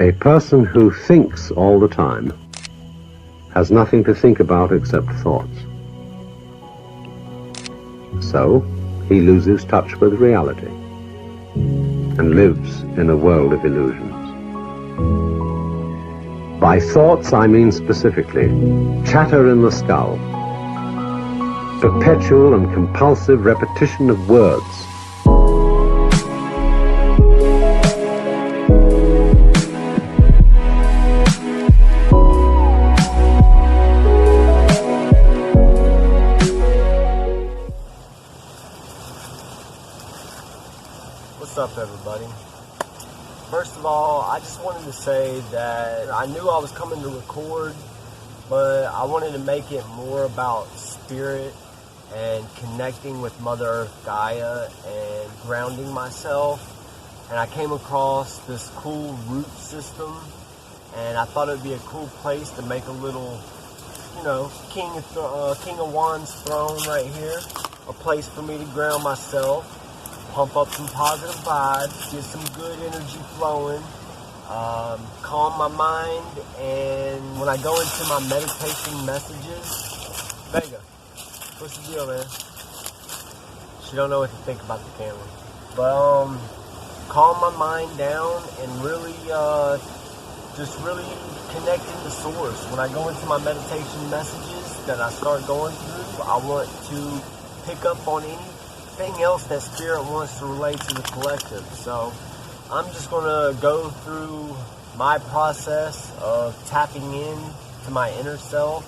A person who thinks all the time has nothing to think about except thoughts. So, he loses touch with reality and lives in a world of illusions. By thoughts, I mean specifically chatter in the skull, perpetual and compulsive repetition of words. What's up, everybody? First of all, I just wanted to say that I knew I was coming to record, but I wanted to make it more about spirit and connecting with Mother Earth Gaia and grounding myself. And I came across this cool root system, and I thought it would be a cool place to make a little, King of Wands throne right here. A place for me to ground myself, pump up some positive vibes, get some good energy flowing, calm my mind, and when I go into my meditation messages, Vega, what's the deal, man? She don't know what to think about the camera. But calm my mind down and really, just really connecting to source. When I go into my meditation messages that I start going through, I want to pick up on anything else that spirit wants to relate to the collective. So I'm just going to go through my process of tapping in to my inner self.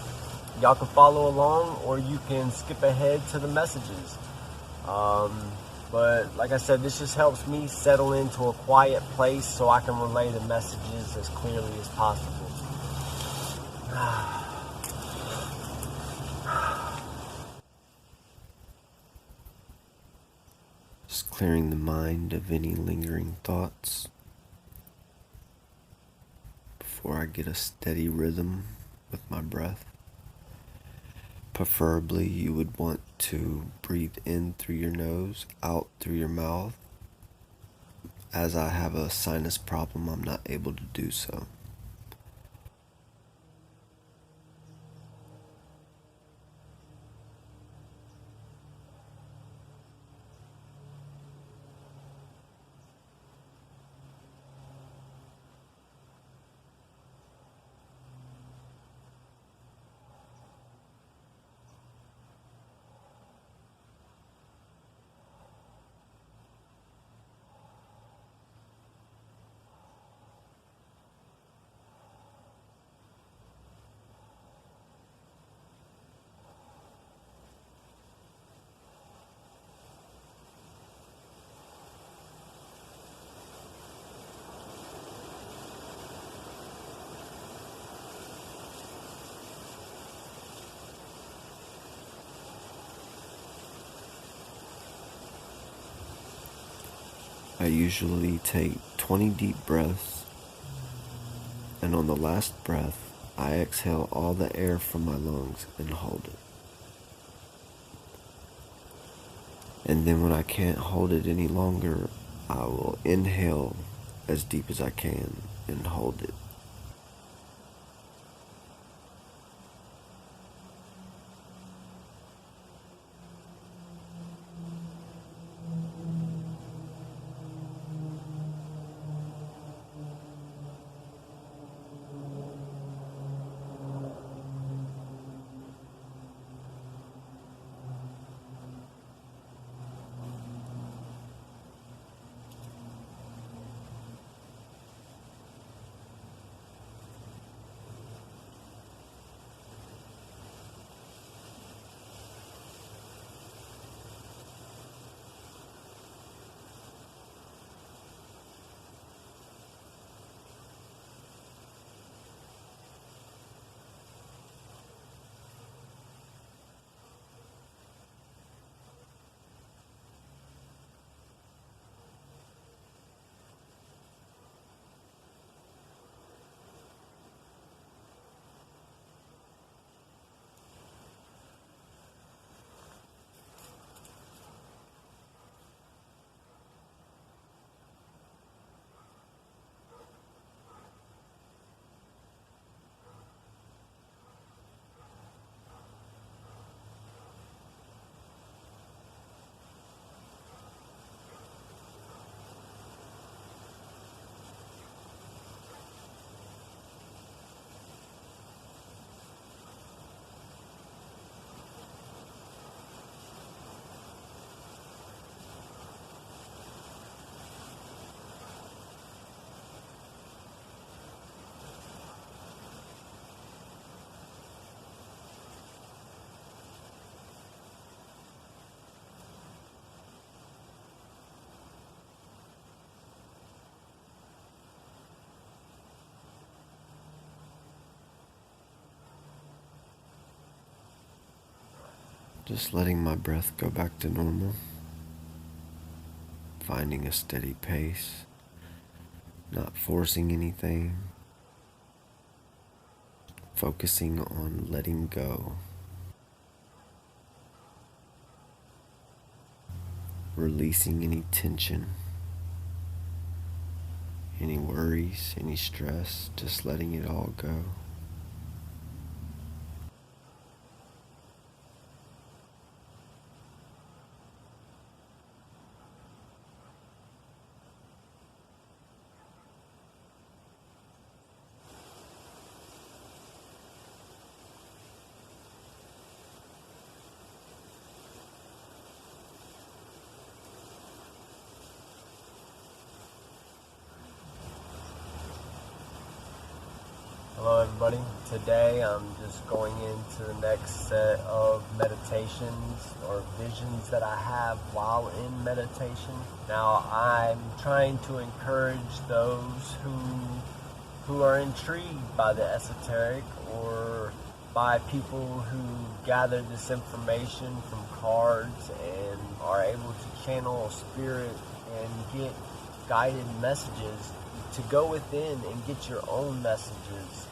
Y'all can follow along, or you can skip ahead to the messages. But like I said, this just helps me settle into a quiet place so I can relay the messages as clearly as possible. Just clearing the mind of any lingering thoughts before I get a steady rhythm with my breath. Preferably, you would want to breathe in through your nose, out through your mouth. As I have a sinus problem, I'm not able to do so. I usually take 20 deep breaths, and on the last breath, I exhale all the air from my lungs and hold it. And then when I can't hold it any longer, I will inhale as deep as I can and hold it. Just letting my breath go back to normal, finding a steady pace, not forcing anything, focusing on letting go, releasing any tension, any worries, any stress, just letting it all go. Hello everybody. Today I'm just going into the next set of meditations or visions that I have while in meditation. Now I'm trying to encourage those who are intrigued by the esoteric or by people who gather this information from cards and are able to channel spirit and get guided messages, to go within and get your own messages.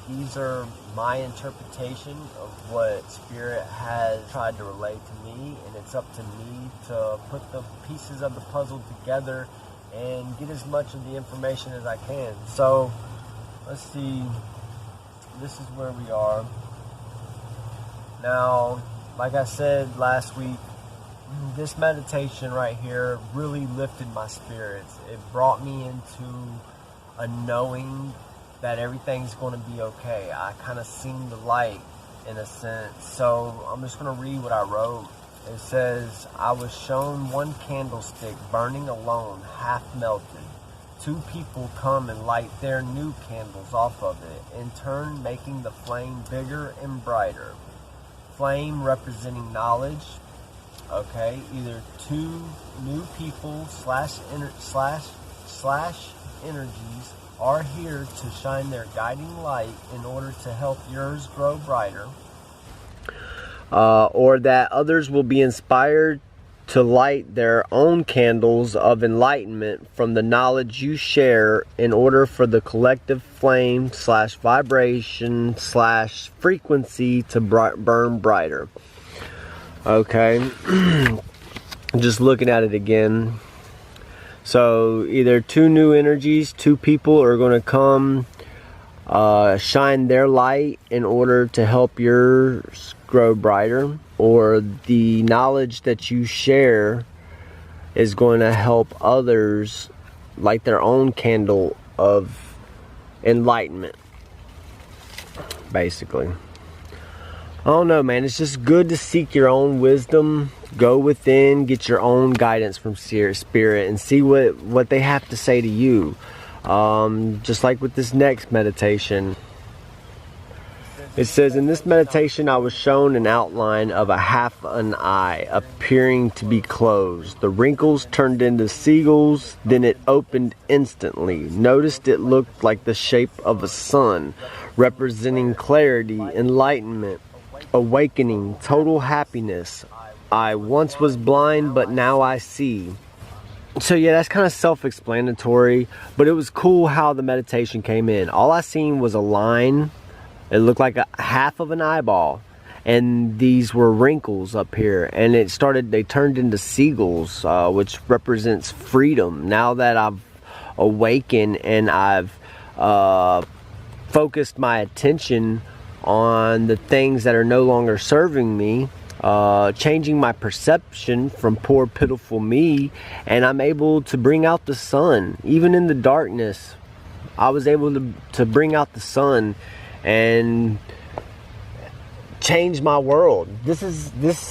These are my interpretation of what Spirit has tried to relay to me, and it's up to me to put the pieces of the puzzle together and get as much of the information as I can. So, let's see, this is where we are. Now, like I said last week, this meditation right here really lifted my spirits. It brought me into a knowing that everything's going to be okay. I kind of seen the light in a sense. So I'm just going to read what I wrote. It says, I was shown one candlestick burning alone, half melted. Two people come and light their new candles off of it, in turn making the flame bigger and brighter. Flame representing knowledge. Okay, either two new people slash energies are here to shine their guiding light in order to help yours grow brighter. Or that others will be inspired to light their own candles of enlightenment from the knowledge you share in order for the collective flame slash vibration slash frequency to burn brighter. Okay, just looking at it again. So either two new energies, two people are going to come shine their light in order to help yours grow brighter, or the knowledge that you share is going to help others light their own candle of enlightenment, basically. I don't know, man. It's just good to seek your own wisdom. Go within, get your own guidance from Spirit, and see what they have to say to you. Just like with this next meditation. It says, in this meditation I was shown an outline of a half an eye appearing to be closed. The wrinkles turned into seagulls, then it opened instantly. Noticed it looked like the shape of a sun, representing clarity, enlightenment, awakening, total happiness. I once was blind, but now I see. So yeah, that's kind of self-explanatory, but it was cool how the meditation came in. All I seen was a line. It looked like a half of an eyeball, and these were wrinkles up here, and they turned into seagulls, which represents freedom. Now that I've awakened and I've focused my attention on the things that are no longer serving me, changing my perception from poor pitiful me, and I'm able to bring out the sun. Even in the darkness, I was able to bring out the sun and change my world. This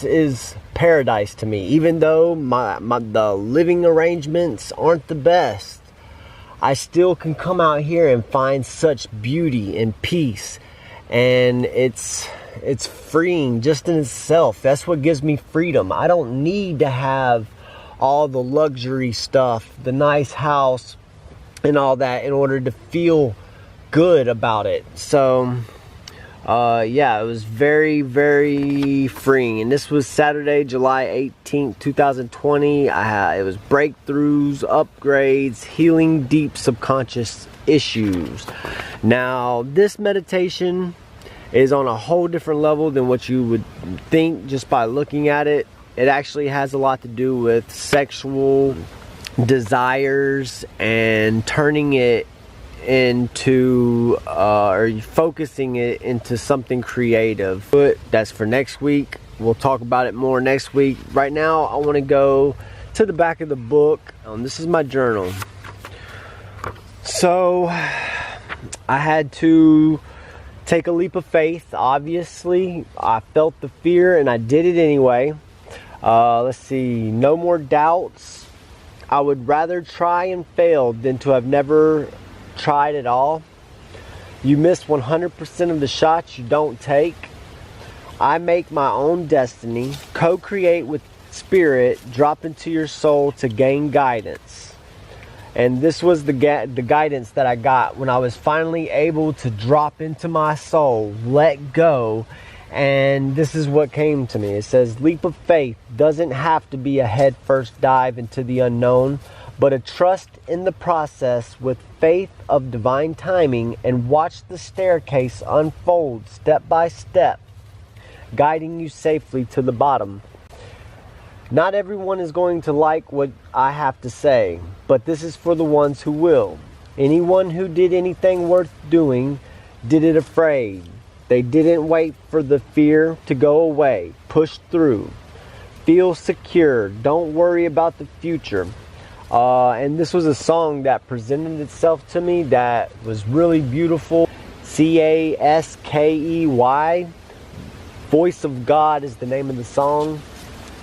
is paradise to me. Even though the living arrangements aren't the best, I still can come out here and find such beauty and peace, and it's freeing just in itself. That's what gives me freedom. I don't need to have all the luxury stuff, the nice house and all that, in order to feel good about it. So Yeah, it was very, very freeing. And this was Saturday, July 18th, 2020. It was breakthroughs, upgrades, healing deep subconscious issues. Now, this meditation is on a whole different level than what you would think just by looking at it. It actually has a lot to do with sexual desires and turning it into or focusing it into something creative. But that's for next week. We'll talk about it more next week. Right now I want to go to the back of the book. This is my journal. So I had to take a leap of faith. Obviously I felt the fear and I did it anyway. Let's see, no more doubts. I would rather try and fail than to have never tried at all. You miss 100% of the shots you don't take. I make my own destiny. Co-create with spirit. Drop into your soul to gain guidance. And this was the guidance that I got when I was finally able to drop into my soul, let go. And this is what came to me. It says, leap of faith doesn't have to be a head first dive into the unknown, but a trust in the process with faith of divine timing, and watch the staircase unfold step by step, guiding you safely to the bottom. Not everyone is going to like what I have to say, but this is for the ones who will. Anyone who did anything worth doing did it afraid. They didn't wait for the fear to go away. Push through. Feel secure. Don't worry about the future. And this was a song that presented itself to me that was really beautiful. Caskey. Voice of God is the name of the song.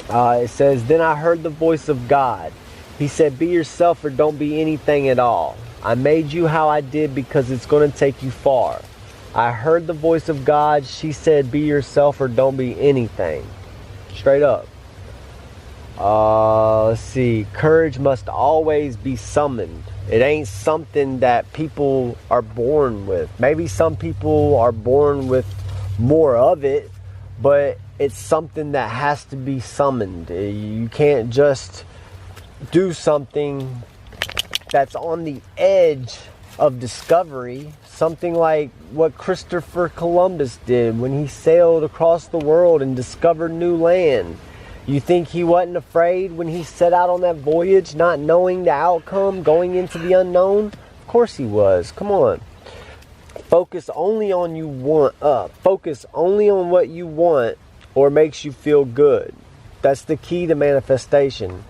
It says, then I heard the voice of God. He said, be yourself or don't be anything at all. I made you how I did because it's going to take you far. I heard the voice of God. She said, be yourself or don't be anything. Straight up. Let's see. Courage must always be summoned. It ain't something that people are born with. Maybe some people are born with more of it, but it's something that has to be summoned. You can't just do something that's on the edge of discovery. Something like what Christopher Columbus did when he sailed across the world and discovered new land. You think he wasn't afraid when he set out on that voyage, not knowing the outcome, going into the unknown? Of course he was. Come on. Focus only on Focus only on what you want or makes you feel good. That's the key to manifestation.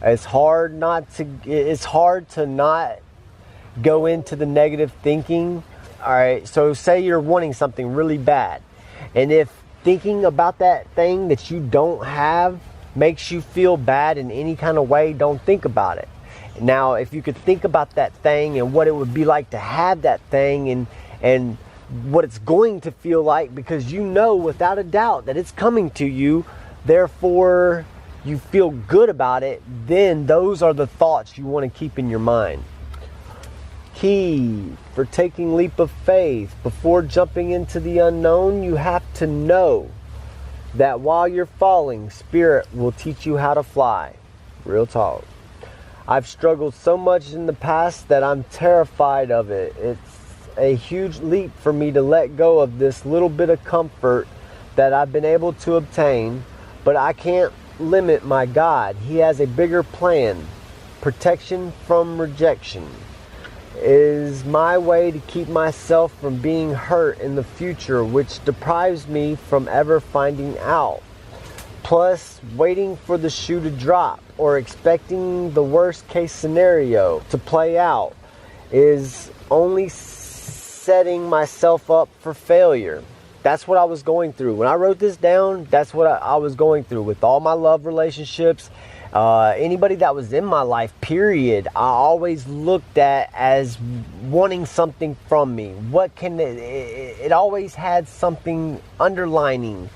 It's hard to not go into the negative thinking. All right, so say you're wanting something really bad, and if thinking about that thing that you don't have makes you feel bad in any kind of way, don't think about it. Now, if you could think about that thing and what it would be like to have that thing and what it's going to feel like, because you know without a doubt that it's coming to you, therefore you feel good about it, then those are the thoughts you want to keep in your mind. Key for taking leap of faith. Before jumping into the unknown, you have to know that while you're falling, Spirit will teach you how to fly. Real talk. I've struggled so much in the past that I'm terrified of it. It's a huge leap for me to let go of this little bit of comfort that I've been able to obtain, but I can't limit my God. He has a bigger plan. Protection from rejection is my way to keep myself from being hurt in the future, which deprives me from ever finding out. Plus, waiting for the shoe to drop or expecting the worst case scenario to play out is only setting myself up for failure. That's what I was going through. When I wrote this down, that's what I was going through with all my love relationships. Anybody that was in my life, period, I always looked at as wanting something from me. What can it always had something underlining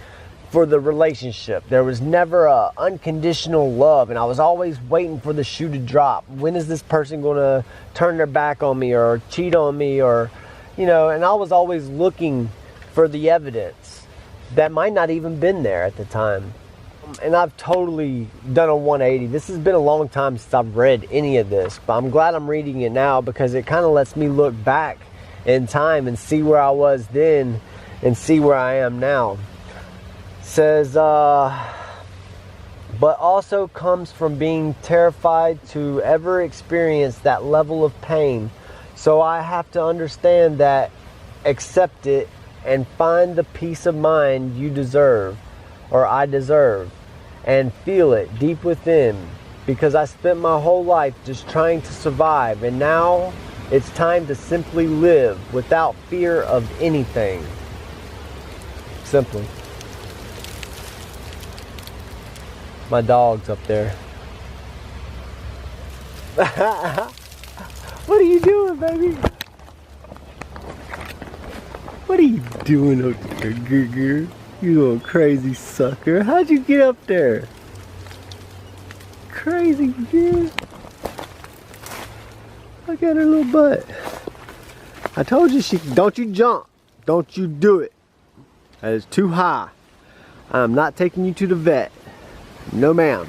for the relationship. There was never a unconditional love, and I was always waiting for the shoe to drop. When is this person going to turn their back on me or cheat on me, or, you know, and I was always looking for the evidence that might not even been there at the time. And I've totally done a 180. This has been a long time since I've read any of this, but I'm glad I'm reading it now because it kind of lets me look back in time and see where I was then and see where I am now. It says, but also comes from being terrified to ever experience that level of pain. So I have to understand that, accept it, and find the peace of mind you deserve, or I deserve, and feel it deep within, because I spent my whole life just trying to survive, and now it's time to simply live without fear of anything. Simply. My dog's up there. What are you doing, baby? What are you doing up there, Gurgur? You little crazy sucker. How'd you get up there? Crazy dude. Look at her little butt. I told you don't you jump. Don't you do it. That is too high. I'm not taking you to the vet. No ma'am.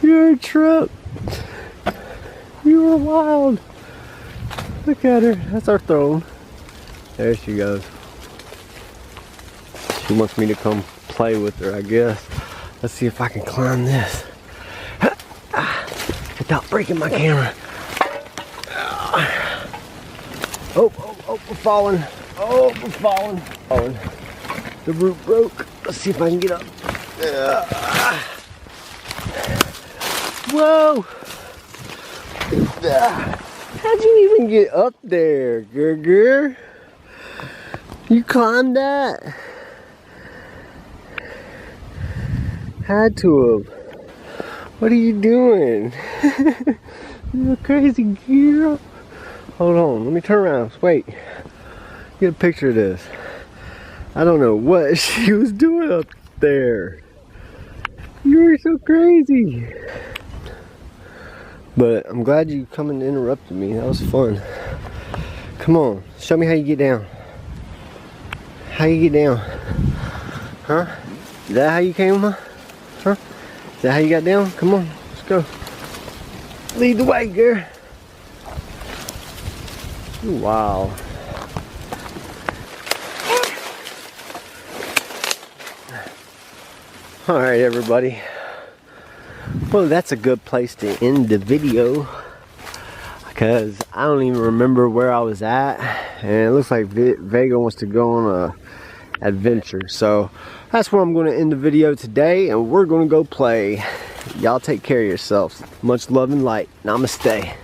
You're a trip. You are wild. Look at her. That's our throne. There she goes. She wants me to come play with her, I guess. Let's see if I can climb this without breaking my camera. Oh, we're falling. Oh, we're falling. The root broke. Let's see if I can get up. Whoa! How'd you even get up there, Gurgur? You climbed that? Had to have. What are you doing? You crazy girl. Hold on, let me turn around. Wait. Get a picture of this. I don't know what she was doing up there. You were so crazy. But I'm glad you come and interrupted me. That was fun. Come on, show me how you get down. How you get down? Huh? Is that how you came, huh? Huh? Is that how you got down? Come on, let's go. Lead the way, girl. Wow. Alright, everybody. Well, that's a good place to end the video, because I don't even remember where I was at, and it looks like Vega wants to go on a adventure. So that's where I'm going to end the video today, and we're going to go play. Y'all take care of yourselves. Much love and light. Namaste.